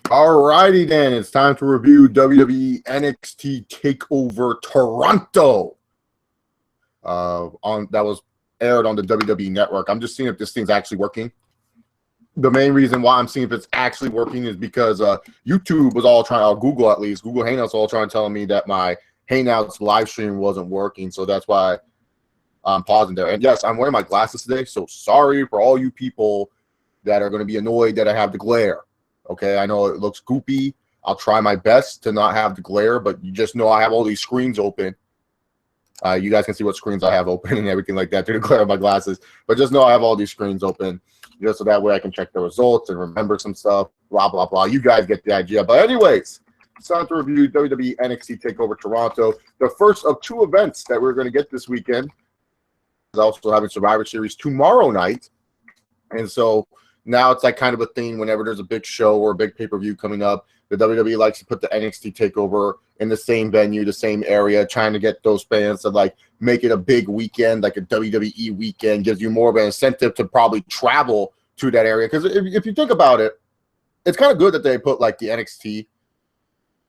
Alrighty then, it's time to review WWE NXT TakeOver Toronto. That was aired on the WWE Network. I'm just seeing if this thing's actually working. The main reason why I'm seeing if it's actually working is because YouTube was all trying, or Google at least, Google Hangouts all trying to tell me that my Hangouts live stream wasn't working. So that's why I'm pausing there. And yes, I'm wearing my glasses today. So sorry for all you people that are going to be annoyed that I have the glare. Okay, I know it looks goopy. I'll try my best to not have the glare, but you just know I have all these screens open. You guys can see what screens I have open and everything like that through the glare of my glasses. But just know I have all these screens open just so that way I can check the results and remember some stuff, blah, blah, blah. You guys get the idea. But anyways, it's time to review WWE NXT TakeOver Toronto, the first of two events that we're going to get this weekend. We're also having Survivor Series tomorrow night. And so now it's like kind of a thing whenever there's a big show or a big pay-per-view coming up, the WWE likes to put the NXT TakeOver in the same venue, the same area, trying to get those fans to like make it a big weekend, like a WWE weekend, gives you more of an incentive to probably travel to that area. Because if you think about it, it's kind of good that they put like the NXT,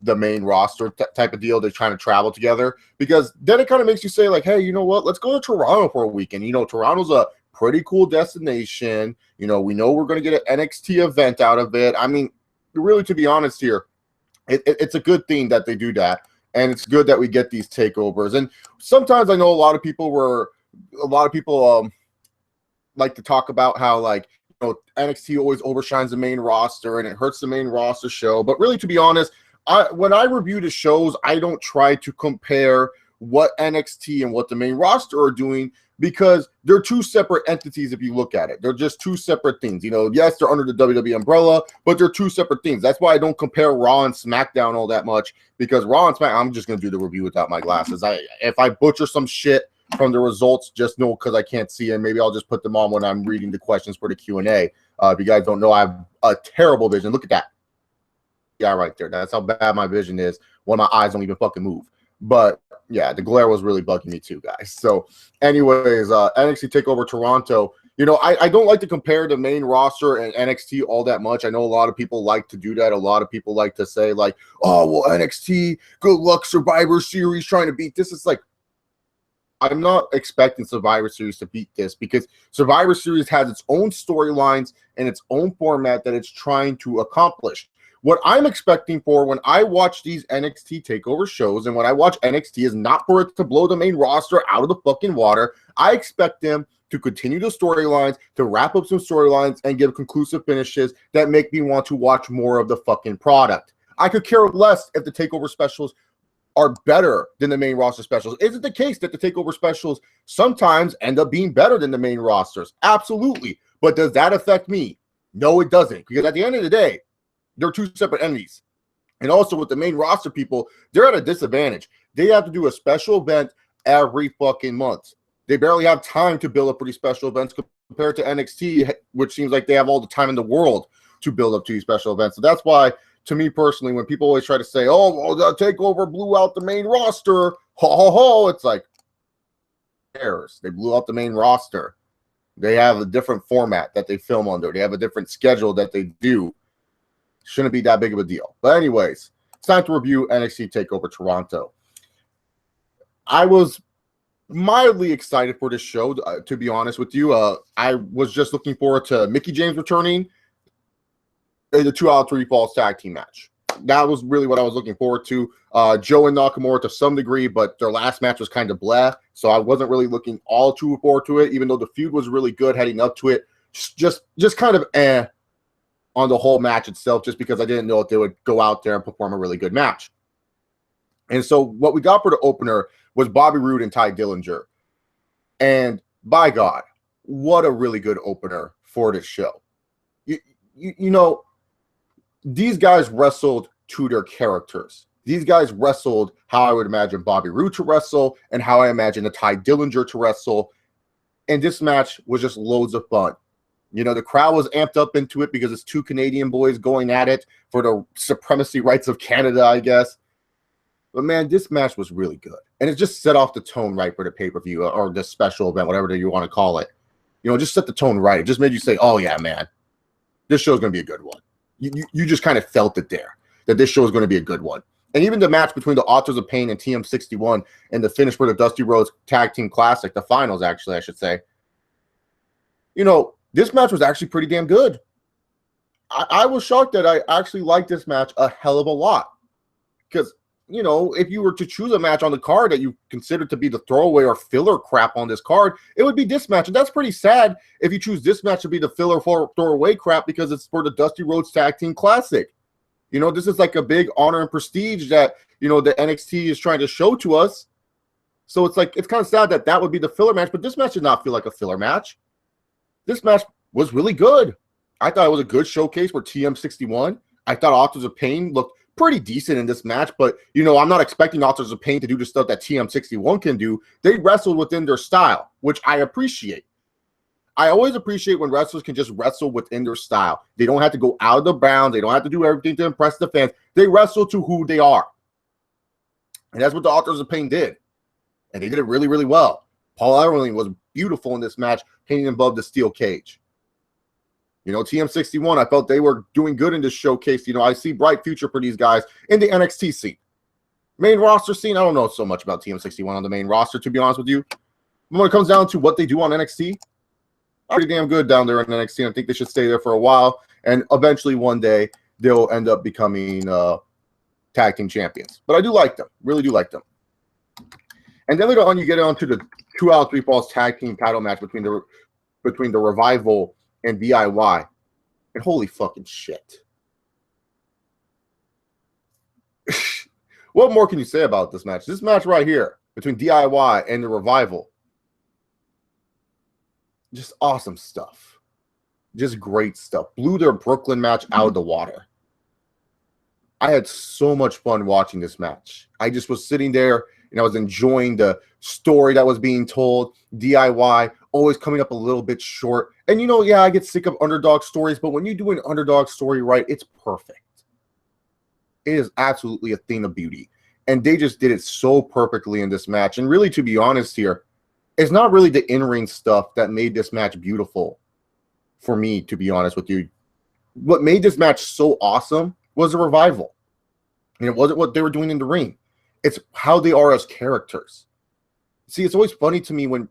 the main roster type of deal. They're trying to travel together because then it kind of makes you say like, hey, you know what? Let's go to Toronto for a weekend. You know, Toronto's a pretty cool destination. You know, we know we're going to get an NXT event out of it. I mean, really, to be honest here, it's a good thing that they do that. And it's good that we get these takeovers. And sometimes I know a lot of people like to talk about how, like, you know, NXT always overshines the main roster and it hurts the main roster show. But really, to be honest, when I review the shows, I don't try to compare what NXT and what the main roster are doing, because they're two separate entities if you look at it. They're just two separate things. You know, yes, they're under the WWE umbrella, but they're two separate things. That's why I don't compare Raw and SmackDown all that much, because Raw and SmackDown, I'm just going to do the review without my glasses. If I butcher some shit from the results, just know because I can't see it. Maybe I'll just put them on when I'm reading the questions for the Q&A. If you guys don't know, I have a terrible vision. Look at that. Yeah, right there. That's how bad my vision is. One of my eyes don't even fucking move. But yeah, the glare was really bugging me too, guys. So anyways, NXT TakeOver Toronto, you know, I don't like to compare the main roster and NXT all that much. I know a lot of people like to do that. A lot of people like to say like, oh, well, NXT, good luck, Survivor Series trying to beat this. It's like, I'm not expecting Survivor Series to beat this, because Survivor Series has its own storylines and its own format that it's trying to accomplish. What I'm expecting for when I watch these NXT TakeOver shows and when I watch NXT is not for it to blow the main roster out of the fucking water. I expect them to continue the storylines, to wrap up some storylines, and give conclusive finishes that make me want to watch more of the fucking product. I could care less if the TakeOver specials are better than the main roster specials. Is it the case that the TakeOver specials sometimes end up being better than the main rosters? Absolutely. But does that affect me? No, it doesn't. Because at the end of the day, they're two separate entities. And also with the main roster people, they're at a disadvantage. They have to do a special event every fucking month. They barely have time to build up for these special events compared to NXT, which seems like they have all the time in the world to build up to these special events. So that's why, to me personally, when people always try to say, oh, well, the TakeOver blew out the main roster, it's like, errors. They blew out the main roster. They have a different format that they film under. They have a different schedule that they do. Shouldn't be that big of a deal. But anyways, it's time to review NXT TakeOver Toronto. I was mildly excited for this show, to be honest with you. I was just looking forward to Mickie James returning in the 2 out of 3 falls tag team match. That was really what I was looking forward to. Joe and Nakamura to some degree, but their last match was kind of blah, so I wasn't really looking all too forward to it, even though the feud was really good heading up to it. Just kind of on the whole match itself, just because I didn't know if they would go out there and perform a really good match. And so what we got for the opener was Bobby Roode and Ty Dillinger. And by God, what a really good opener for this show. You know, these guys wrestled to their characters. These guys wrestled how I would imagine Bobby Roode to wrestle and how I imagine a Ty Dillinger to wrestle. And this match was just loads of fun. You know, the crowd was amped up into it because it's two Canadian boys going at it for the supremacy rights of Canada, I guess. But, man, this match was really good. And it just set off the tone right for the pay-per-view or the special event, whatever you want to call it. You know, just set the tone right. It just made you say, oh, yeah, man, this show's going to be a good one. You just kind of felt it there, that this show is going to be a good one. And even the match between the Authors of Pain and TM61 and the finish for the Dusty Rhodes Tag Team Classic, the finals, actually, I should say. You know, this match was actually pretty damn good. I was shocked that I actually liked this match a hell of a lot. Because, you know, if you were to choose a match on the card that you consider to be the throwaway or filler crap on this card, it would be this match. And that's pretty sad if you choose this match to be the filler for throwaway crap because it's for the Dusty Rhodes Tag Team Classic. You know, this is like a big honor and prestige that, you know, the NXT is trying to show to us. So it's like, it's kind of sad that that would be the filler match, but this match did not feel like a filler match. This match was really good. I thought it was a good showcase for TM61. I thought Authors of Pain looked pretty decent in this match, but, you know, I'm not expecting Authors of Pain to do the stuff that TM61 can do. They wrestled within their style, which I appreciate. I always appreciate when wrestlers can just wrestle within their style. They don't have to go out of the bounds. They don't have to do everything to impress the fans. They wrestle to who they are. And that's what the Authors of Pain did. And they did it really, really well. Paul Ellering was beautiful in this match, hanging above the steel cage. You know, TM61, I felt they were doing good in this showcase. You know, I see bright future for these guys in the NXT scene. Main roster scene, I don't know so much about TM61 on the main roster, to be honest with you. But when it comes down to what they do on NXT, pretty damn good down there in NXT. I think they should stay there for a while. And eventually one day, they'll end up becoming tag team champions. But I do like them. Really do like them. And then later on, you get on to the 2 out of 3 falls tag team title match between the Revival and DIY. And holy fucking shit. What more can you say about this match? This match right here between DIY and the Revival. Just awesome stuff. Just great stuff. Blew their Brooklyn match out of the water. I had so much fun watching this match. I just was sitting there and I was enjoying the story that was being told. DIY always coming up a little bit short. And, you know, yeah, I get sick of underdog stories, but when you do an underdog story right, it's perfect. It is absolutely a thing of beauty. And they just did it so perfectly in this match. And really, to be honest here, it's not really the in-ring stuff that made this match beautiful for me, to be honest with you. What made this match so awesome was the Revival. And it wasn't what they were doing in the ring. It's how they are as characters. See, it's always funny to me when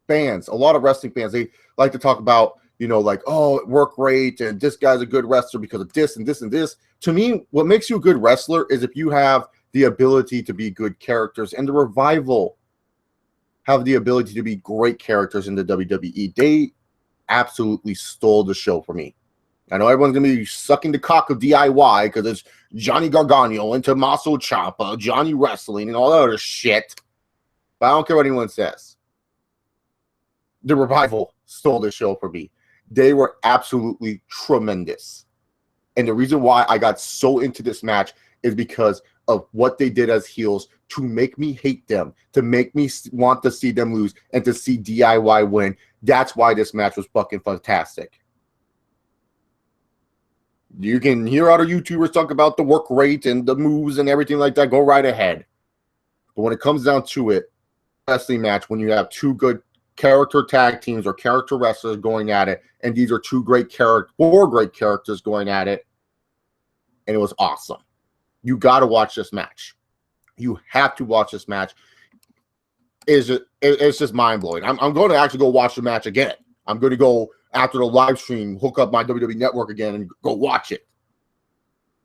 fans, a lot of wrestling fans, they like to talk about, you know, like, oh, work rate, and this guy's a good wrestler because of this and this and this. To me, what makes you a good wrestler is if you have the ability to be good characters. And the Revival have the ability to be great characters in the WWE. They absolutely stole the show for me. I know everyone's going to be sucking the cock of DIY because it's Johnny Gargano and Tommaso Ciampa, Johnny Wrestling, and all that other shit. But I don't care what anyone says. The Revival stole the show for me. They were absolutely tremendous. And the reason why I got so into this match is because of what they did as heels to make me hate them, to make me want to see them lose, and to see DIY win. That's why this match was fucking fantastic. You can hear other YouTubers talk about the work rate and the moves and everything like that. Go right ahead. But when it comes down to it, wrestling match, when you have two good character tag teams or character wrestlers going at it, and these are four great characters going at it, and it was awesome. You got to watch this match. You have to watch this match. It's just mind-blowing. I'm going to actually go watch the match again. I'm going to go after the live stream, hook up my WWE Network again and go watch it.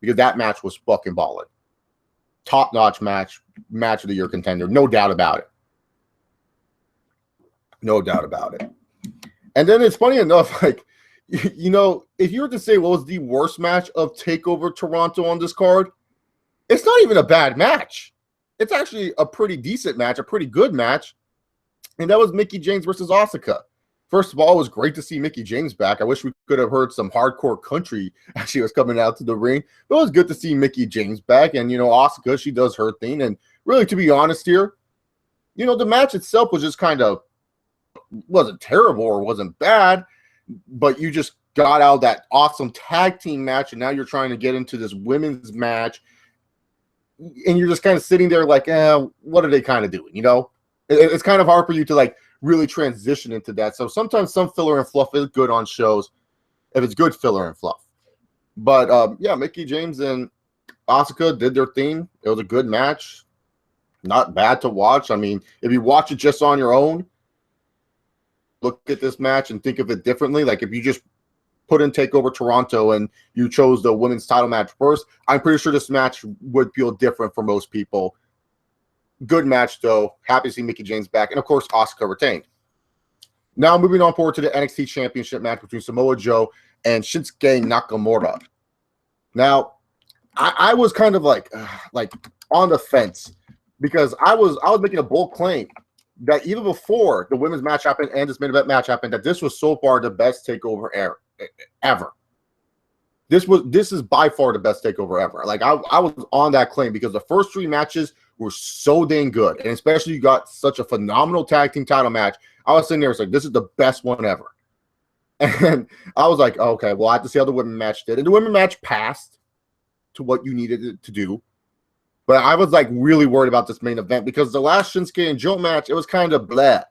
Because that match was fucking ballin'. Top-notch match of the year contender. No doubt about it. No doubt about it. And then it's funny enough, like, you know, if you were to say what was the worst match of TakeOver Toronto on this card, it's not even a bad match. It's actually a pretty decent match, a pretty good match. And that was Mickie James versus Asuka. First of all, it was great to see Mickie James back. I wish we could have heard some hardcore country as she was coming out to the ring. But it was good to see Mickie James back. And, you know, Asuka, she does her thing. And really, to be honest here, you know, the match itself was just kind of, wasn't terrible or wasn't bad. But you just got out of that awesome tag team match. And now you're trying to get into this women's match. And you're just kind of sitting there like, what are they kind of doing? You know, it's kind of hard for you to like really transition into that. So sometimes some filler and fluff is good on shows if it's good filler and fluff. But yeah, Mickie James and Asuka did their thing. It was a good match. Not bad to watch. I mean, if you watch it just on your own, look at this match and think of it differently. Like if you just put in TakeOver Toronto and you chose the women's title match first, I'm pretty sure this match would feel different for most people. Good match, though. Happy to see Mickie James back. And, of course, Asuka retained. Now, moving on forward to the NXT Championship match between Samoa Joe and Shinsuke Nakamura. Now, I was kind of like on the fence because I was making a bold claim that even before the women's match happened and this main event match happened, that this was so far the best TakeOver ever. This is by far the best TakeOver ever. Like I was on that claim because the first 3 matches were so dang good, and especially you got such a phenomenal tag team title match. I was sitting there, it's like, this is the best one ever. And I was like, okay, well, I have to see how the women's match did, and the women's match passed to what you needed it to do. But I was like really worried about this main event because the last Shinsuke and Joe match, it was kind of blah.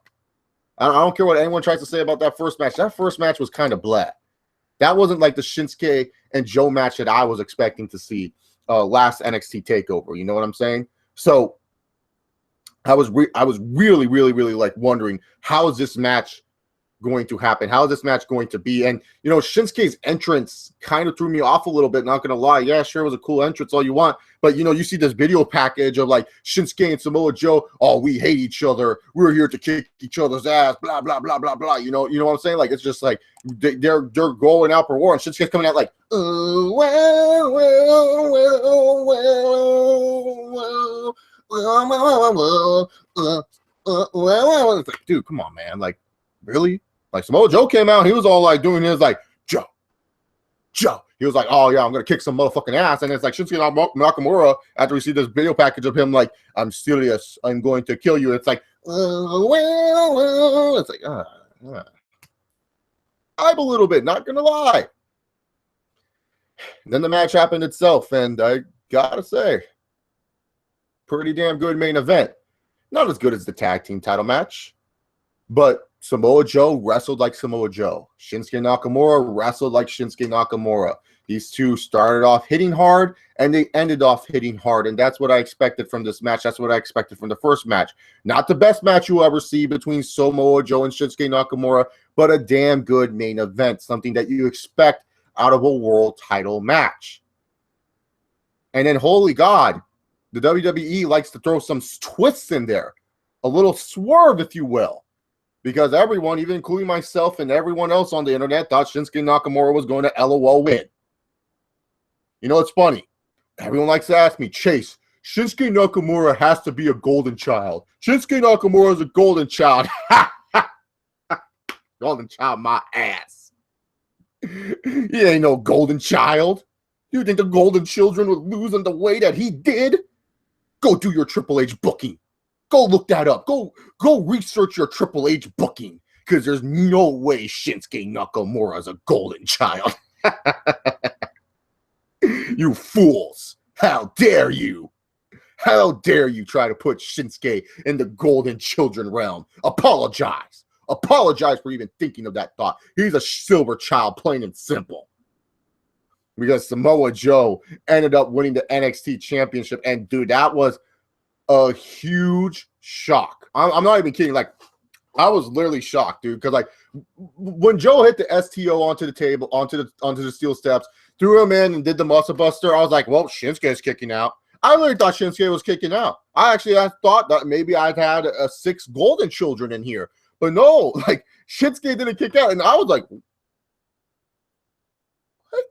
I don't care what anyone tries to say about that first match. That first match was kind of blah. That wasn't like the Shinsuke and Joe match that I was expecting to see last NXT TakeOver. You know what I'm saying? So I was really like wondering, how is this match going to happen? How is this match going to be? And, you know, Shinsuke's entrance kind of threw me off a little bit, not going to lie. Yeah, sure, it was a cool entrance, all you want. But, you know, you see this video package of, like, Shinsuke and Samoa Joe, oh, we hate each other. We're here to kick each other's ass, blah, blah, blah, blah, blah. You know what I'm saying? Like, it's just like they're going out for war. And Shinsuke's coming out like, oh, well. It's like, dude, come on, man. Like, really? Like, Samoa Joe came out, he was all like doing his like, Joe. He was like, oh yeah, I'm gonna kick some motherfucking ass. And it's like Shinsuke Nakamura, after we see this video package of him like, I'm serious, I'm going to kill you. It's like, it's like, hype a little bit, not gonna lie. And then the match happened itself, and I gotta say, pretty damn good main event. Not as good as the tag team title match, but Samoa Joe wrestled like Samoa Joe. Shinsuke Nakamura wrestled like Shinsuke Nakamura. These two started off hitting hard, and they ended off hitting hard, and that's what I expected from this match. That's what I expected from the first match. Not the best match you'll ever see between Samoa Joe and Shinsuke Nakamura, but a damn good main event, something that you expect out of a world title match. And then, holy God, the WWE likes to throw some twists in there, a little swerve, if you will. Because everyone, even including myself and everyone else on the internet, thought Shinsuke Nakamura was going to LOL win. You know, it's funny. Everyone likes to ask me, Chase, Shinsuke Nakamura has to be a golden child. Shinsuke Nakamura is a golden child. Golden child, my ass. He ain't no golden child. You think the golden children would lose in the way that he did? Go do your Triple H booking. Go look that up. Go research your Triple H booking, because there's no way Shinsuke Nakamura is a golden child. You fools. How dare you? How dare you try to put Shinsuke in the golden children realm? Apologize. Apologize for even thinking of that thought. He's a silver child, plain and simple. Because Samoa Joe ended up winning the NXT championship. And, dude, that was a huge shock. I'm not even kidding. Like, I was literally shocked, dude. Because, like, when Joe hit the STO onto the table, onto the steel steps, threw him in and did the muscle buster, I was like, well, Shinsuke's kicking out. I really thought Shinsuke was kicking out. I thought that maybe I'd had 6 golden children in here. But no, like, Shinsuke didn't kick out. And I was like, what?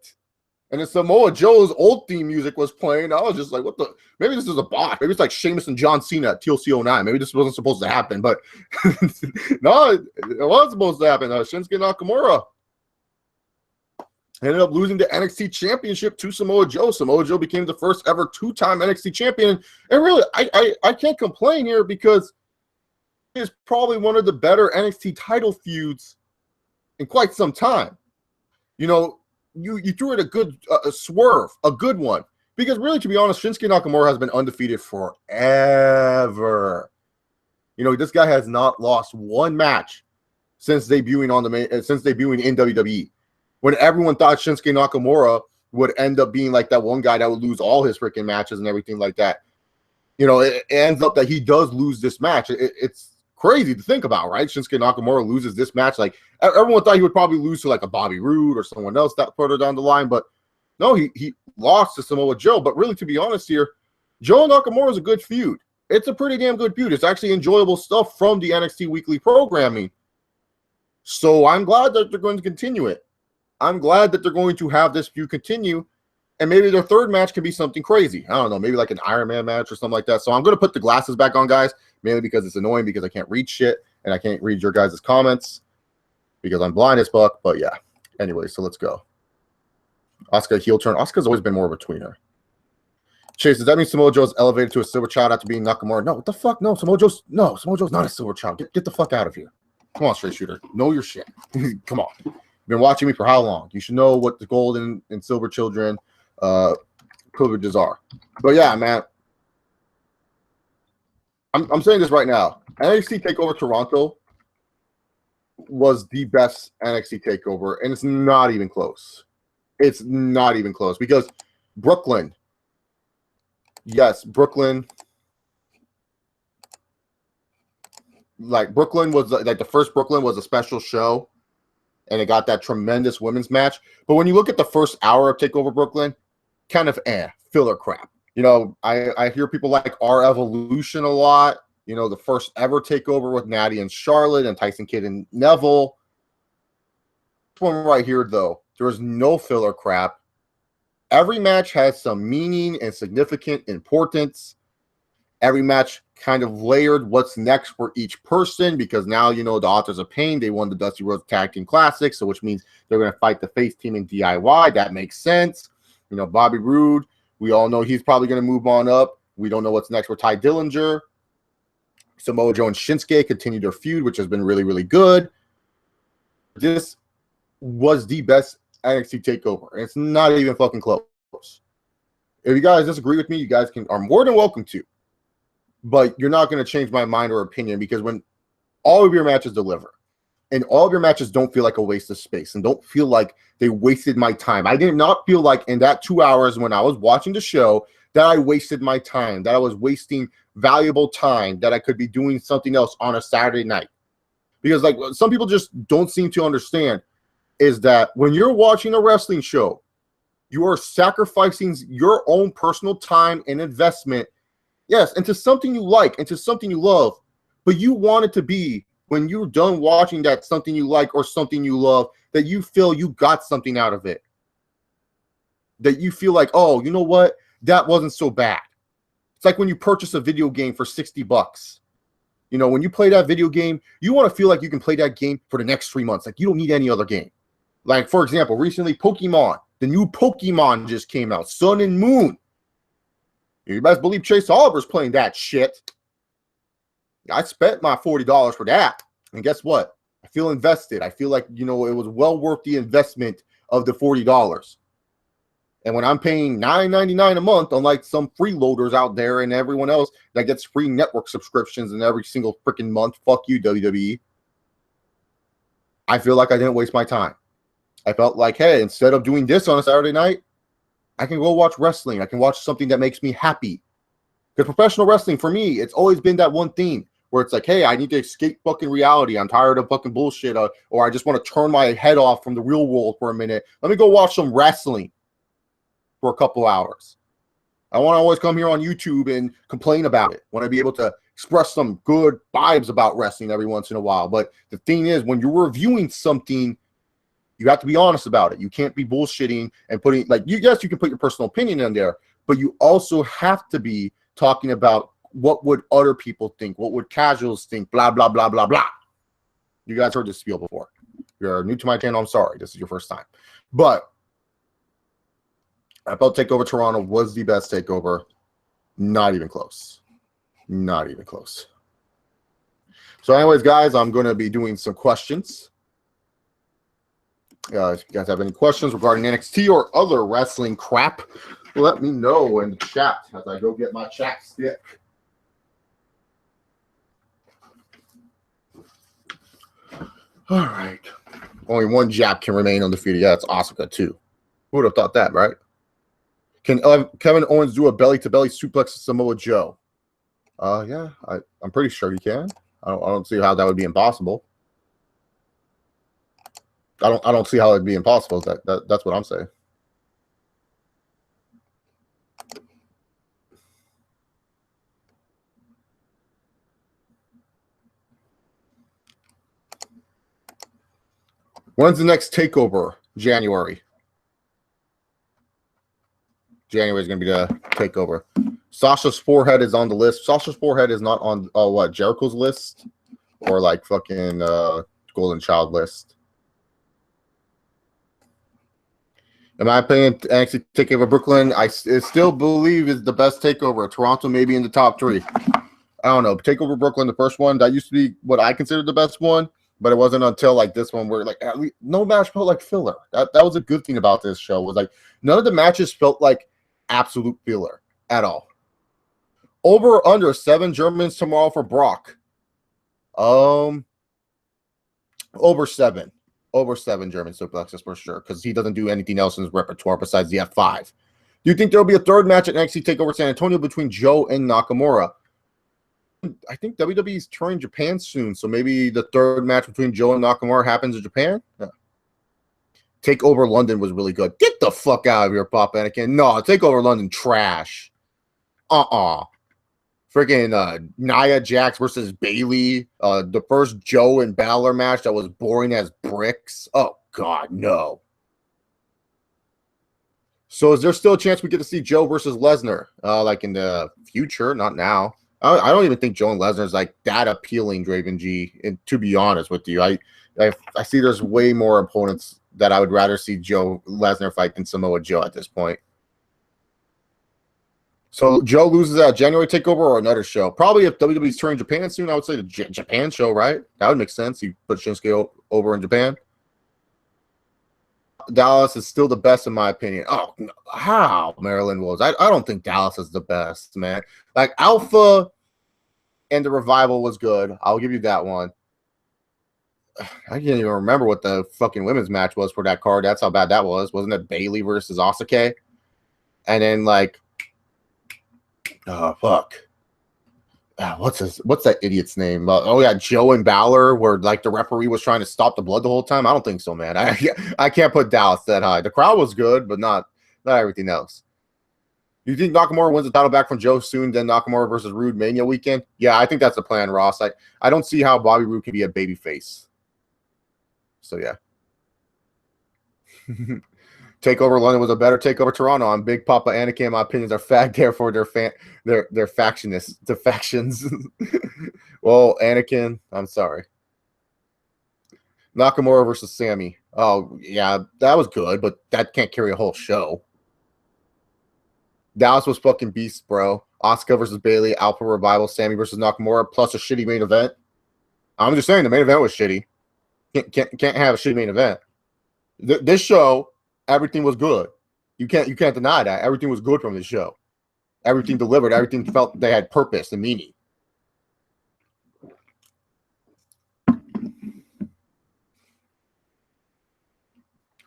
And then Samoa Joe's old theme music was playing. I was just like, what the? Maybe this is a bot. Maybe it's like Sheamus and John Cena at TLC 09. Maybe this wasn't supposed to happen. But no, it was supposed to happen. Shinsuke Nakamura ended up losing the NXT championship to Samoa Joe. Samoa Joe became the first ever 2-time NXT champion. And really, I can't complain here, because it's probably one of the better NXT title feuds in quite some time. You know, you threw it a good swerve, a good one. Because really, to be honest, Shinsuke Nakamura has been undefeated forever. You know, this guy has not lost one match since debuting in WWE. When everyone thought Shinsuke Nakamura would end up being like that one guy that would lose all his freaking matches and everything like that. You know, it ends up that he does lose this match. It's crazy to think about, right? Shinsuke Nakamura loses this match. Like, everyone thought he would probably lose to like a Bobby Roode or someone else that further down the line, but no, he lost to Samoa Joe. But really, to be honest here, Joe Nakamura is a good feud. It's a pretty damn good feud. It's actually enjoyable stuff from the NXT weekly programming. So I'm glad that they're going to continue it. I'm glad that they're going to have this feud continue. And maybe their third match could be something crazy. I don't know, maybe like an Iron Man match or something like that. So I'm going to put the glasses back on, guys, mainly because it's annoying because I can't read shit and I can't read your guys' comments because I'm blind as fuck. But yeah, anyway, so let's go. Asuka heel turn. Asuka's always been more of a tweener. Chase, does that mean Samoa Joe's elevated to a silver child after being Nakamura? No, what the fuck? No, Samoa Joe's not a silver child. Get the fuck out of here. Come on, straight shooter. Know your shit. Come on. You've been watching me for how long? You should know what the golden and silver children privileges are. But yeah, man. I'm saying this right now. NXT TakeOver Toronto was the best NXT TakeOver, and it's not even close. It's not even close because Brooklyn. Yes, Brooklyn. Like, Brooklyn was like the first Brooklyn was a special show, and it got that tremendous women's match. But when you look at the first hour of TakeOver Brooklyn, kind of filler crap. You know, I hear people like Our Evolution a lot. You know, the first ever TakeOver with Natty and Charlotte and Tyson Kidd and Neville. This one right here, though, there was no filler crap. Every match has some meaning and significant importance. Every match kind of layered what's next for each person because now, you know, the Authors of Pain, they won the Dusty Rhodes Tag Team Classic, so which means they're going to fight the face team in DIY. That makes sense. You know, Bobby Roode, we all know he's probably going to move on up. We don't know what's next for Ty Dillinger. Samoa Joe and Shinsuke continue their feud, which has been really, really good. This was the best NXT TakeOver, and it's not even fucking close. If you guys disagree with me, you guys are more than welcome to. But you're not going to change my mind or opinion because when all of your matches deliver and all of your matches don't feel like a waste of space and don't feel like they wasted my time. I did not feel like in that 2 hours when I was watching the show that I wasted my time, that I was wasting valuable time, that I could be doing something else on a Saturday night. Because like some people just don't seem to understand is that when you're watching a wrestling show, you are sacrificing your own personal time and investment, yes, into something you like, into something you love, but you want it to be when you're done watching that something you like or something you love, that you feel you got something out of it. That you feel like, oh, you know what? That wasn't so bad. It's like when you purchase a video game for $60. You know, when you play that video game, you want to feel like you can play that game for the next 3 months. Like you don't need any other game. Like, for example, recently Pokemon, the new Pokemon just came out, Sun and Moon. You best believe Chase Oliver's playing that shit. I spent my $40 for that. And guess what? I feel invested. I feel like, you know, it was well worth the investment of the $40. And when I'm paying $9.99 a month, unlike some freeloaders out there and everyone else that gets free network subscriptions in every single freaking month, fuck you, WWE. I feel like I didn't waste my time. I felt like, hey, instead of doing this on a Saturday night, I can go watch wrestling. I can watch something that makes me happy. Because professional wrestling, for me, it's always been that one thing where it's like, hey, I need to escape fucking reality. I'm tired of fucking bullshit. Or I just want to turn my head off from the real world for a minute. Let me go watch some wrestling for a couple hours. I want to always come here on YouTube and complain about it. I want to be able to express some good vibes about wrestling every once in a while. But the thing is, when you're reviewing something, you have to be honest about it. You can't be bullshitting and putting, like, yes, you can put your personal opinion in there, but you also have to be talking about what would other people think, what would casuals think, blah, blah, blah, blah, blah. You guys heard this spiel before. If you're new to my channel, I'm sorry. This is your first time. But I felt TakeOver Toronto was the best TakeOver. Not even close. Not even close. So anyways, guys, I'm going to be doing some questions. If you guys have any questions regarding NXT or other wrestling crap, let me know in the chat as I go get my chat stick. All right. Only one Jap can remain undefeated. Yeah, that's Asuka too. Who would have thought that, right? Can Kevin Owens do a belly-to-belly suplex to Samoa Joe? Yeah, I'm pretty sure he can. I don't see how that would be impossible. I don't see how it'd be impossible. That's what I'm saying. When's the next takeover? January. January is going to be the takeover. Sasha's forehead is on the list. Sasha's forehead is not on what, Jericho's list or like fucking Golden Child list. In my opinion, NXT TakeOver Brooklyn, I still believe is the best takeover. Toronto maybe in the top 3. I don't know. TakeOver Brooklyn, the first one, that used to be what I considered the best one, but it wasn't until like this one where like at least no match felt like filler. That was a good thing about this show, was like none of the matches felt like absolute filler at all. Over or under 7 Germans tomorrow for Brock. Over 7. Over 7 German suplexes for sure, because he doesn't do anything else in his repertoire besides the F5. Do you think there will be a third match at NXT TakeOver San Antonio between Joe and Nakamura? I think WWE is touring Japan soon, so maybe the third match between Joe and Nakamura happens in Japan. Yeah. TakeOver London was really good. Get the fuck out of here, Pop Anakin. No, TakeOver London trash. Freaking Nia Jax versus Bayley. The first Joe and Balor match that was boring as bricks. Oh, God, no. So is there still a chance we get to see Joe versus Lesnar? Like in the future, not now. I don't even think Joe and Lesnar is like that appealing, Draven G. And to be honest with you, I see there's way more opponents that I would rather see Joe Lesnar fight than Samoa Joe at this point. So Joe loses at January TakeOver or another show? Probably if WWE's touring Japan soon, I would say the Japan show, right? That would make sense. You put Shinsuke over in Japan. Dallas is still the best in my opinion. Oh, how Maryland was? I don't think Dallas is the best, man. Like Alpha and the Revival was good. I'll give you that one. I can't even remember what the fucking women's match was for that card. That's how bad that was. Wasn't it Bayley versus Asuka? And then like, oh fuck, what's that idiot's name? Oh yeah, Joe and Balor, where like the referee was trying to stop the blood the whole time. I don't think so, man. I can't put Dallas that high. The crowd was good, but not everything else. You think Nakamura wins the title back from Joe soon, then Nakamura versus Rude Mania weekend? Yeah, I think that's the plan, Ross. I don't see how Bobby Roode can be a babyface. So yeah. TakeOver London was a better TakeOver Toronto. I'm Big Papa Anakin. My opinions are fagged there for their factionists, the factions. Well, Anakin, I'm sorry. Nakamura versus Sammy. Oh yeah, that was good, but that can't carry a whole show. Dallas was fucking beast, bro. Asuka versus Bayley, Alpha Revival, Sammy versus Nakamura, plus a shitty main event. I'm just saying the main event was shitty. Can't have a shitty main event. This show, everything was good. You can't deny that. Everything was good from this show. Everything delivered. Everything felt they had purpose and meaning.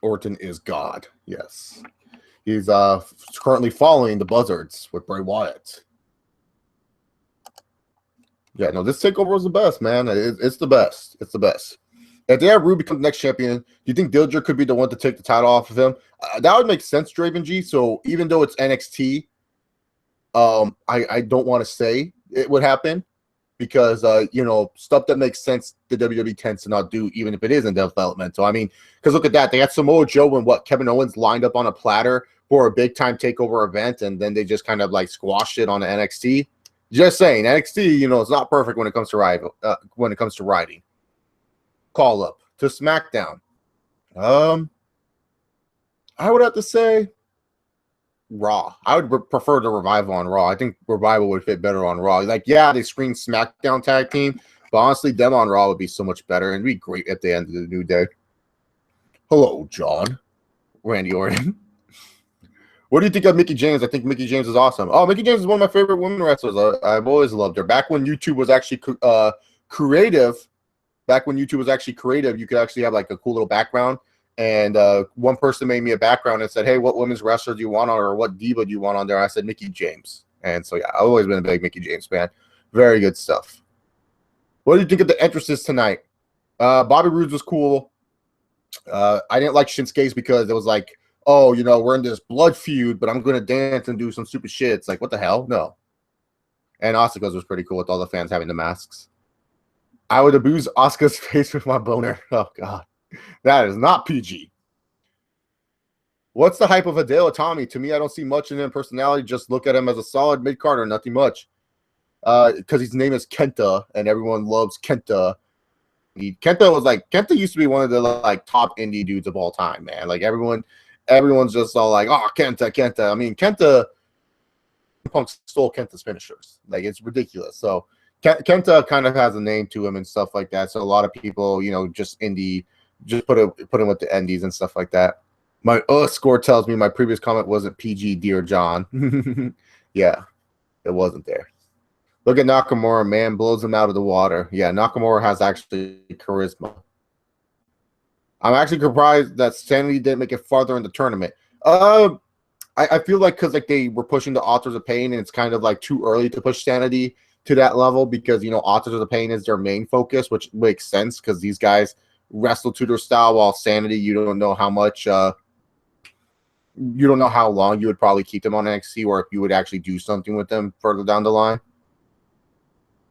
Orton is God. Yes. He's currently following the Buzzards with Bray Wyatt. Yeah, no, this takeover was the best, man. It's the best. It's the best. If they have Rude become the next champion, do you think Dillinger could be the one to take the title off of him? That would make sense, Draven G. So even though it's NXT, I don't want to say it would happen because stuff that makes sense the WWE tends to not do, even if it is in development. So I mean, because look at that, they had Samoa Joe and Kevin Owens lined up on a platter for a big time takeover event, and then they just kind of like squashed it on the NXT. Just saying, NXT, it's not perfect when it comes to writing. Call up to SmackDown. I would have to say Raw. I would prefer the Revival on Raw. I think Revival would fit better on Raw. Like, yeah, they screened SmackDown tag team, but honestly, them on Raw would be so much better and it'd be great at the end of the New Day. Hello, John. Randy Orton. What do you think of Mickie James? I think Mickie James is awesome. Oh, Mickie James is one of my favorite women wrestlers. I've always loved her. Back when YouTube was actually creative, you could actually have like a cool little background And one person made me a background and said, "Hey, what women's wrestler do you want on, or what diva do you want on there?" I said Mickey James. And so yeah, I've always been a big Mickey James fan. Very good stuff. What do you think of the entrances tonight? Bobby Roode was cool. I didn't like Shinsuke's because it was like, oh, you know, we're in this blood feud, but I'm going to dance and do some stupid shit. It's like, what the hell? No. And Asuka's was pretty cool with all the fans having the masks. I would abuse Asuka's face with my boner. Oh, God. That is not PG. What's the hype of Hideo Itami? To me, I don't see much in him personality. Just look at him as a solid mid-carder, nothing much. Because his name is Kenta, and everyone loves Kenta. Kenta used to be one of the like top indie dudes of all time, man. Like everyone's just all like, oh, Kenta. I mean, Punk stole Kenta's finishers. Like, it's ridiculous. So Kenta kind of has a name to him and stuff like that. So a lot of people, you know, just put him with the indies and stuff like that. My score tells me my previous comment wasn't PG, dear John. Yeah, it wasn't there. Look at Nakamura, man, blows him out of the water. Yeah, Nakamura has actually charisma. I'm actually surprised that Sanity didn't make it farther in the tournament. I feel like because like they were pushing the Authors of Pain, and it's kind of like too early to push Sanity to that level because, you know, Authors of the Pain is their main focus, which makes sense because these guys wrestle to their style, while Sanity, you don't know how much, you don't know how long you would probably keep them on NXT, or if you would actually do something with them further down the line.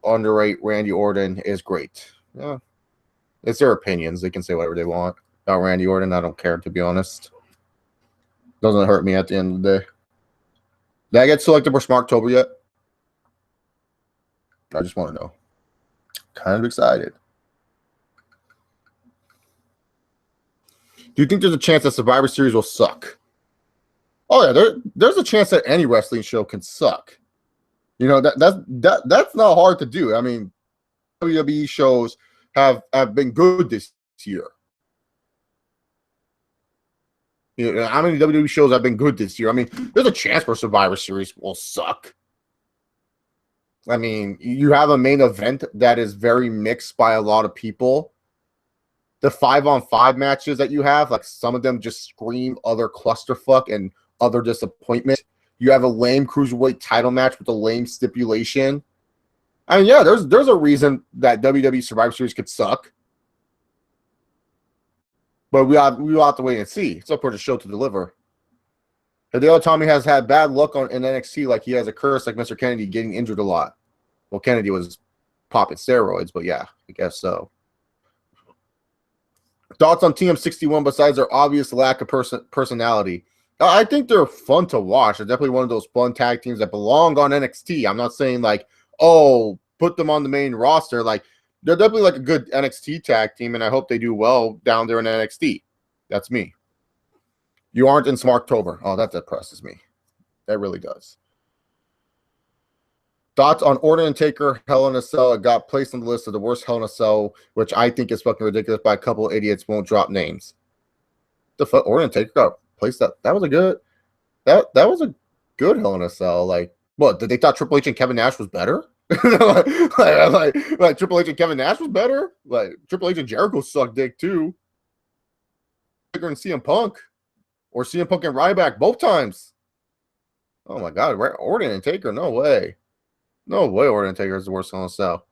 Underrate Randy Orton is great. Yeah, it's their opinions. They can say whatever they want about Randy Orton. I don't care, to be honest. Doesn't hurt me at the end of the day. Did I get selected for Smarktober yet? I just want to know. Kind of excited. Do you think there's a chance that Survivor Series will suck? Oh yeah, there's a chance that any wrestling show can suck. You know, that's not hard to do. I mean, WWE shows have been good this year. You know, how many WWE shows have been good this year? I mean, there's a chance for Survivor Series will suck. I mean, you have a main event that is very mixed by a lot of people. The 5-on-5 matches that you have, like some of them just scream other clusterfuck and other disappointment. You have a lame cruiserweight title match with a lame stipulation. I mean, yeah, there's a reason that WWE Survivor Series could suck. But we'll have to wait and see. It's up for the show to deliver. Hideo Itami has had bad luck in NXT, like he has a curse, like Mr. Kennedy getting injured a lot. Well, Kennedy was popping steroids, but yeah, I guess so. Thoughts on TM61 besides their obvious lack of personality? I think they're fun to watch. They're definitely one of those fun tag teams that belong on NXT. I'm not saying like, oh, put them on the main roster. Like, they're definitely like a good NXT tag team, and I hope they do well down there in NXT. That's me. You aren't in Smarktober. Oh, that depresses me. That really does. Thoughts on Orton and Taker, Hell in a Cell? It got placed on the list of the worst Hell in a Cell, which I think is fucking ridiculous, but a couple of idiots won't drop names. The fuck? Orton and Taker got placed up. That was a good Hell in a Cell. Like, what? Did they thought Triple H and Kevin Nash was better? like Triple H and Kevin Nash was better? Like, Triple H and Jericho sucked dick too. Taker and CM Punk. Or CM Punk and Ryback both times. Oh my God, Orton and Taker? No way. No way Orton and Taker is the worst Hell in a Cell.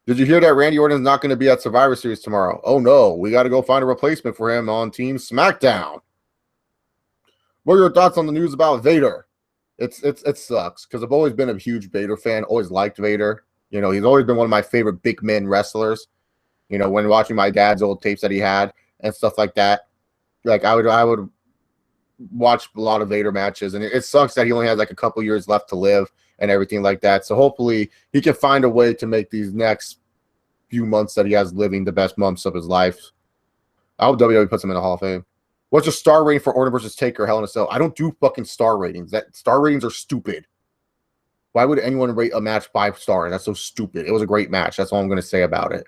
Did you hear that Randy Orton is not going to be at Survivor Series tomorrow? Oh no, we got to go find a replacement for him on Team SmackDown. What are your thoughts on the news about Vader? It sucks because I've always been a huge Vader fan. Always liked Vader. You know, he's always been one of my favorite big men wrestlers. You know, when watching my dad's old tapes that he had and stuff like that, like I would watch a lot of Vader matches, and it sucks that he only has like a couple years left to live and everything like that. So hopefully he can find a way to make these next few months that he has living the best months of his life. I hope WWE puts him in the Hall of Fame. What's your star rating for Orton versus Taker Hell in a Cell? I don't do fucking star ratings. That star ratings are stupid. Why would anyone rate a match 5 stars? That's so stupid. It was a great match. That's all I'm going to say about it.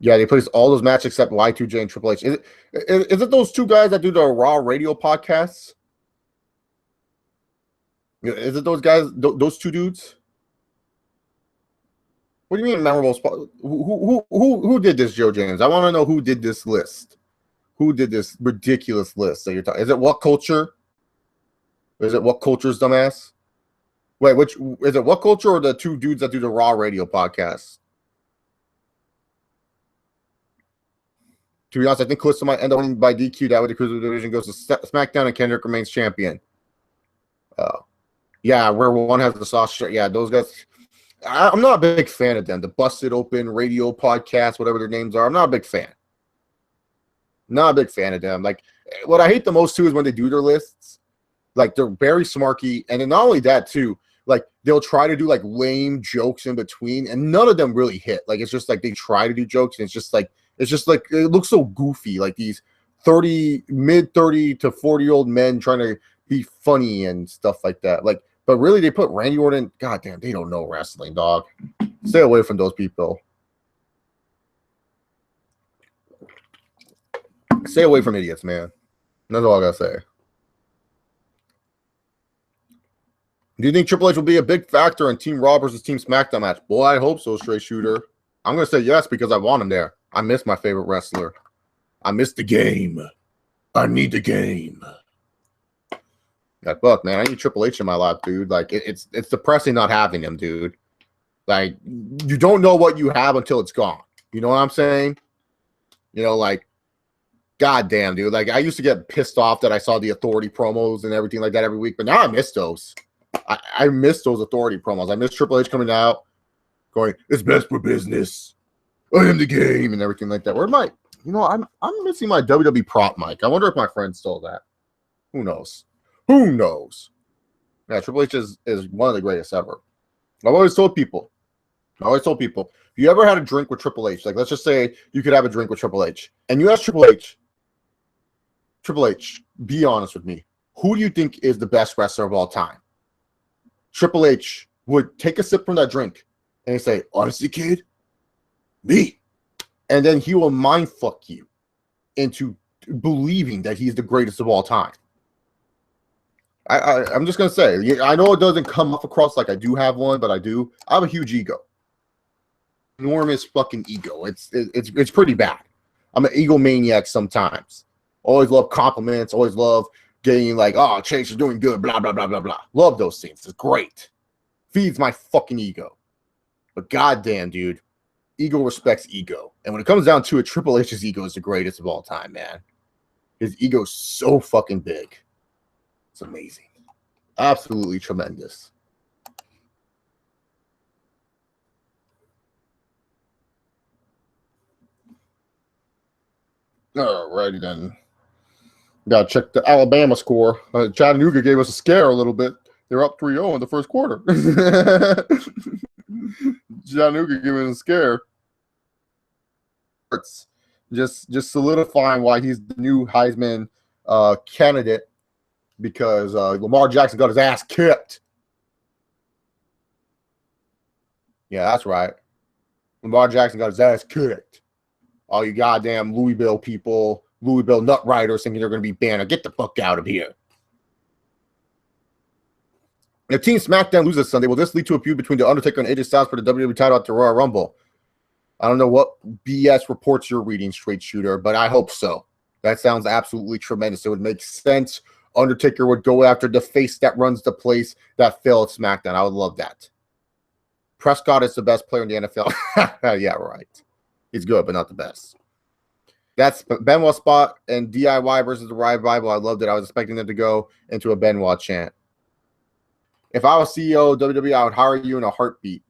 Yeah, they placed all those matches except Y2J and Triple H. Is it those two guys that do the Raw radio podcasts? Is it those guys, those two dudes? What do you mean memorable spot? Who did this, Joe James? I want to know who did this list. Who did this ridiculous list that you're talking? Is it What Culture? Is it What Culture's dumbass? Wait, which is it? What Culture or the two dudes that do the Raw radio podcast? To be honest, I think Calista might end up winning by DQ. That way the Cruiserweight division goes to SmackDown and Kendrick remains champion. Yeah, where one has the sauce. Yeah, those guys. I'm not a big fan of them. The Busted Open Radio podcast, whatever their names are. I'm not a big fan. Not a big fan of them. Like, what I hate the most too is when they do their lists. Like, they're very smarky, and then not only that too. Like, they'll try to do like lame jokes in between, and none of them really hit. Like, it's just like they try to do jokes, and it's just like it looks so goofy. Like these mid 30 to 40-year-old men trying to be funny and stuff like that. Like, but really, they put Randy Orton. Goddamn, they don't know wrestling, dog. Stay away from those people. Stay away from idiots, man. That's all I gotta say. Do you think Triple H will be a big factor in Team Raw versus Team SmackDown match? Boy, I hope so, Straight Shooter. I'm gonna say yes because I want him there. I miss my favorite wrestler. I miss the game. I need the game. That fuck, man. I need Triple H in my life, dude. Like, it's depressing not having him, dude. Like, you don't know what you have until it's gone. You know what I'm saying? You know, like, goddamn, dude. Like, I used to get pissed off that I saw the Authority promos and everything like that every week, but now I miss those. I miss those Authority promos. I miss Triple H coming out, going, "It's best for business. I am the game," and everything like that. Where my, you know, I'm missing my WWE prop mic. I wonder if my friend stole that. Who knows? Who knows? Yeah, Triple H is one of the greatest ever. I've always told people, if you ever had a drink with Triple H, like let's just say you could have a drink with Triple H, and you ask Triple H, be honest with me. Who do you think is the best wrestler of all time? Triple H would take a sip from that drink and he'd say, "Honestly, kid, me." And then he will mind fuck you into believing that he's the greatest of all time. I'm just going to say, I know it doesn't come off across like I do have one, but I do. I have a huge ego. Enormous fucking ego. It's pretty bad. I'm an egomaniac sometimes. Always love compliments. Always love getting like, "Oh, Chase is doing good, blah, blah, blah, blah, blah." Love those things. It's great. Feeds my fucking ego. But goddamn, dude, ego respects ego. And when it comes down to it, Triple H's ego is the greatest of all time, man. His ego's so fucking big. It's amazing. Absolutely tremendous. Alrighty then. Gotta check the Alabama score. Chattanooga gave us a scare a little bit. They're up 3-0 in the first quarter. Chattanooga giving us a scare. Just solidifying why he's the new Heisman candidate, because Lamar Jackson got his ass kicked. Yeah, that's right. Lamar Jackson got his ass kicked. All you goddamn Louisville people, Louisville nut riders thinking they're going to be banned. Get the fuck out of here. If Team SmackDown loses Sunday, will this lead to a feud between The Undertaker and AJ Styles for the WWE title at the Royal Rumble? I don't know what BS reports you're reading, Straight Shooter, but I hope so. That sounds absolutely tremendous. It would make sense. Undertaker would go after the face that runs the place that failed SmackDown. I would love that. Prescott is the best player in the NFL. Yeah, right. He's good, but not the best. That's Benoit spot and DIY versus the Revival. I loved it. I was expecting them to go into a Benoit chant. If I was CEO of WWE, I would hire you in a heartbeat.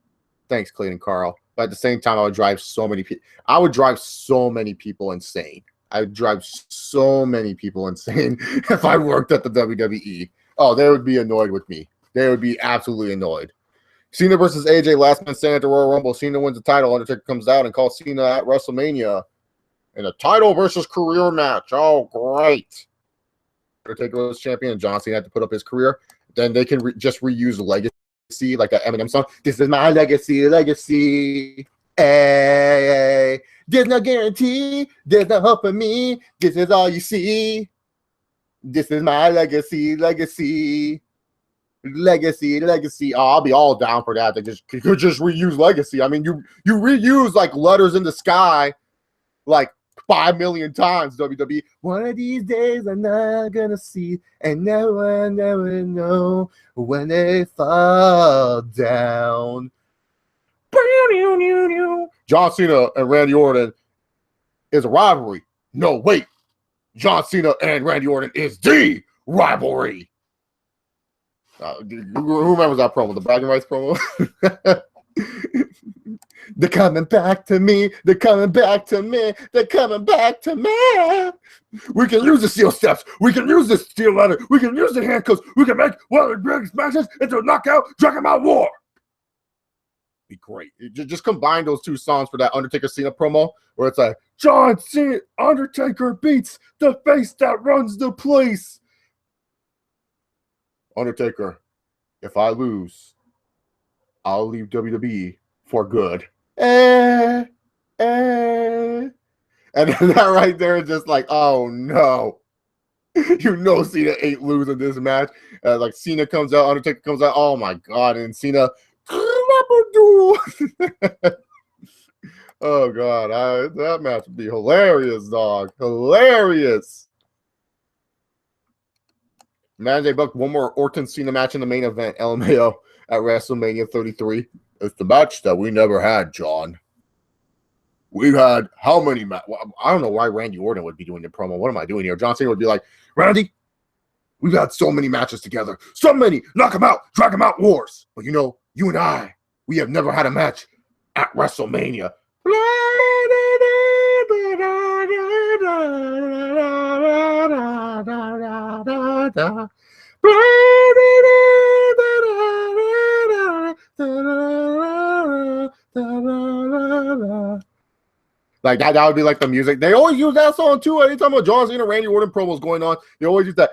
Thanks, Clayton Carl. But at the same time, I would drive so many people. I would drive so many people insane. I would drive so many people insane if I worked at the WWE. Oh, they would be annoyed with me. They would be absolutely annoyed. Cena versus AJ, last man standing at the Royal Rumble. Cena wins the title. Undertaker comes out and calls Cena at WrestleMania in a title versus career match. Oh, great. Undertaker was champion, and John Cena had to put up his career. Then they can just reuse Legacy, like that Eminem song. This is my legacy. Hey, there's no guarantee. There's no hope for me. This is all you see. This is my legacy. Legacy. Oh, I'll be all down for that. They could just reuse Legacy. I mean, you reuse like Letters in the Sky like 5 million times, WWE. One of these days I'm not gonna see, and never know when they fall down. John Cena and Randy Orton is a rivalry. No, wait. John Cena and Randy Orton is the rivalry. Who remembers that promo? The bragging rights promo? They're coming back to me. They're coming back to me. They're coming back to me. We can use the steel steps. We can use the steel ladder. We can use the handcuffs. We can make one of the greatest matches into a knockout, Dragon Ball War. Be great. Just combine those two songs for that Undertaker Cena promo where it's like, John Cena, Undertaker beats the face that runs the place. Undertaker, if I lose, I'll leave WWE for good. And that right there is just like, oh no. You know Cena ain't losing this match. Like Cena comes out, Undertaker comes out. Oh my God. And Cena, oh God, that match would be hilarious, dog. Hilarious. Man, they booked one more Orton Cena match in the main event, LMAO, at WrestleMania 33. It's the match that we never had, John. We've had how many matches? Well, I don't know why Randy Orton would be doing the promo. What am I doing here? John Cena would be like, Randy, we've had so many matches together. So many knock 'em out, drag 'em out wars. But you know, you and I, we have never had a match at WrestleMania. Like that would be like the music. They always use that song too. Anytime a John Cena, Randy Orton promo is going on, they always use that.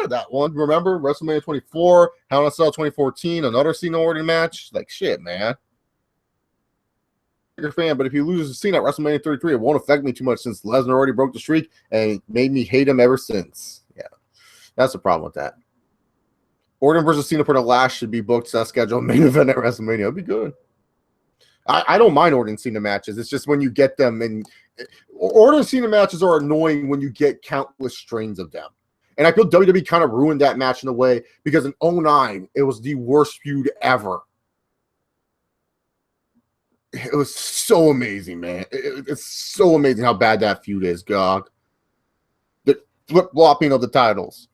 That one, remember? WrestleMania 24, Hell in a Cell 2014, another Cena Orton match. Like shit, man. You're a fan, but if you lose the Cena at WrestleMania 33, it won't affect me too much since Lesnar already broke the streak and made me hate him ever since. Yeah, that's the problem with that. Orton versus Cena for the last should be booked as scheduled main event at WrestleMania. It'd be good. I don't mind Orton Cena matches. It's just when you get them, and Orton Cena matches are annoying when you get countless strains of them. And I feel WWE kind of ruined that match in a way because in 2009, it was the worst feud ever. It was so amazing, man. It's so amazing how bad that feud is, God. The flip-flopping of the titles.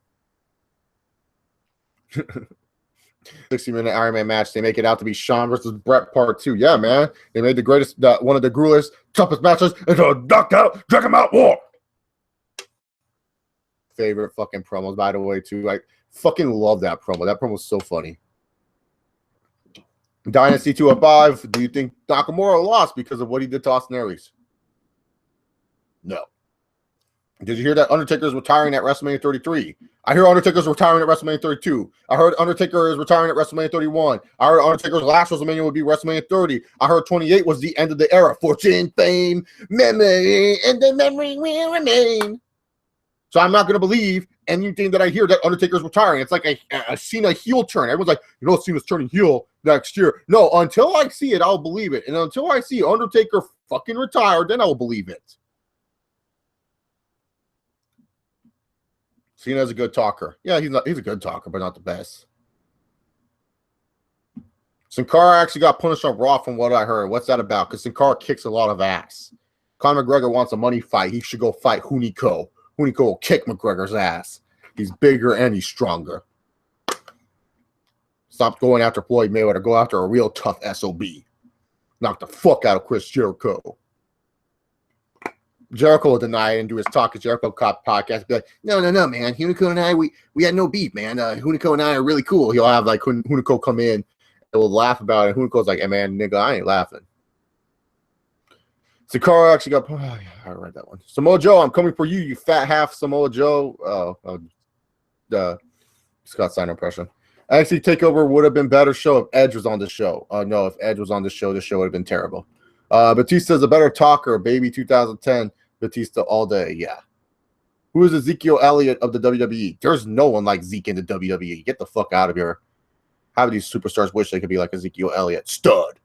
60-minute Iron Man match. They make it out to be Shawn versus Bret Part 2. Yeah, man. They made the greatest, one of the gruelest, toughest matches into a knockout, drag 'em out war. Favorite fucking promos, by the way, too. I fucking love that promo. That promo is so funny. Dynasty 205. Do you think Nakamura lost because of what he did to Austin Aries? No. Did you hear that Undertaker is retiring at WrestleMania 33? I hear Undertaker's retiring at WrestleMania 32. I heard Undertaker is retiring at WrestleMania 31. I heard Undertaker's last WrestleMania would be WrestleMania 30. I heard 28 was the end of the era. Fortune, fame, memory, and the memory will remain. So I'm not going to believe anything that I hear that Undertaker's retiring. It's like a Cena heel turn. Everyone's like, you know, Cena's turning heel next year. No, until I see it, I'll believe it. And until I see Undertaker fucking retire, then I will believe it. Cena's a good talker. Yeah, he's a good talker, but not the best. Sin Cara actually got punished on Raw from what I heard. What's that about? Because Sin Cara kicks a lot of ass. Conor McGregor wants a money fight. He should go fight Hunico. Hunico will kick McGregor's ass. He's bigger and he's stronger. Stop going after Floyd Mayweather. Go after a real tough SOB. Knock the fuck out of Chris Jericho. Jericho will deny it and do his Talk of Jericho Cop podcast. Be like, no, man. Hunico and I, we had no beef, man. Hunico and I are really cool. He'll have like Hunico come in and we'll laugh about it. Hunico's like, hey, man, nigga, I ain't laughing. Sakara actually got, oh, yeah, I read that one. Samoa Joe, I'm coming for you, you fat half Samoa Joe. The Scott Steiner impression. NXT TakeOver would have been better show if Edge was on the show. No, if Edge was on the show would have been terrible. Batista's a better talker. Baby 2010. Batista all day. Yeah. Who is Ezekiel Elliott of the WWE? There's no one like Zeke in the WWE. Get the fuck out of here. How do these superstars wish they could be like Ezekiel Elliott? Stud.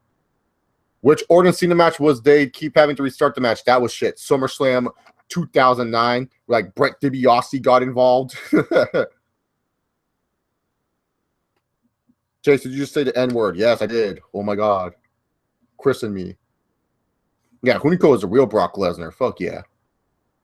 Which Orton Cena match was they keep having to restart the match? That was shit. SummerSlam 2009. Like Brett DiBiase got involved. Chase, did you just say the N-word? Yes, I did. Oh my God. Chris and me. Yeah, Hunico is a real Brock Lesnar. Fuck yeah.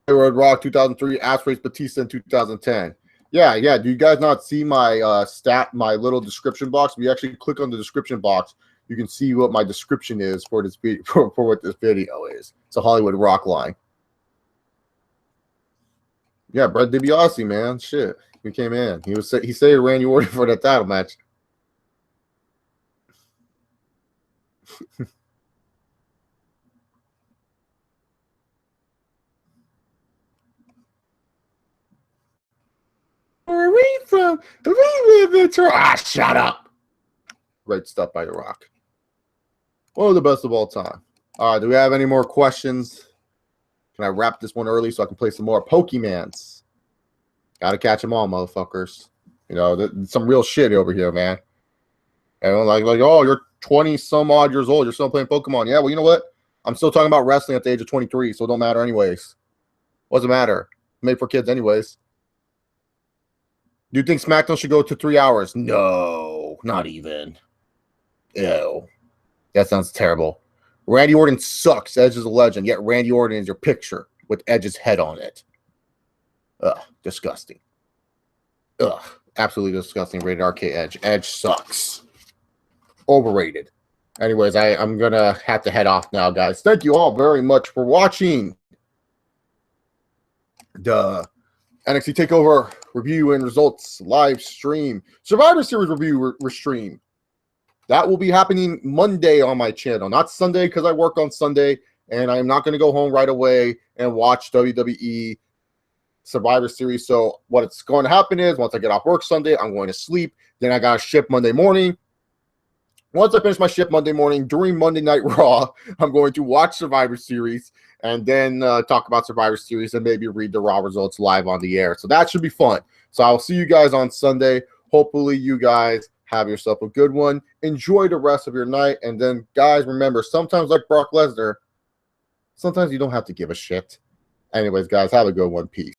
Road Rock 2003, Ass Race Batista in 2010. Yeah. Do you guys not see my my little description box? If you actually click on the description box, you can see what my description is for this video, for what this video is. It's a Hollywood Rock line. Yeah, Brett DiBiase, man. Shit. He came in. He said Randy Orton for that title match. Where are we from? We live in Toronto. Ah, shut up. Great stuff by The Rock. One of the best of all time. All right, do we have any more questions? Can I wrap this one early so I can play some more Pokemans? Gotta catch them all, motherfuckers. You know, some real shit over here, man. And like, oh, you're 20 some odd years old. You're still playing Pokemon. Yeah, well, you know what? I'm still talking about wrestling at the age of 23, so it don't matter anyways. What does it matter? Made for kids anyways. Do you think SmackDown should go to 3 hours? No, not even. Ew. That sounds terrible. Randy Orton sucks. Edge is a legend, yet Randy Orton is your picture with Edge's head on it. Ugh, disgusting. Ugh, absolutely disgusting. Rated RK Edge. Edge sucks. Overrated. Anyways, I'm going to have to head off now, guys. Thank you all very much for watching the NXT TakeOver review and results live stream. Survivor Series review stream. That will be happening Monday on my channel, not Sunday because I work on Sunday, and I'm not going to go home right away and watch WWE Survivor Series. So what's going to happen is once I get off work Sunday, I'm going to sleep. Then I got to ship Monday morning. Once I finish my shift Monday morning, during Monday Night Raw, I'm going to watch Survivor Series and then talk about Survivor Series and maybe read the Raw results live on the air. So that should be fun. So I'll see you guys on Sunday. Hopefully you guys have yourself a good one. Enjoy the rest of your night. And then, guys, remember, sometimes like Brock Lesnar, sometimes you don't have to give a shit. Anyways, guys, have a good one. Peace.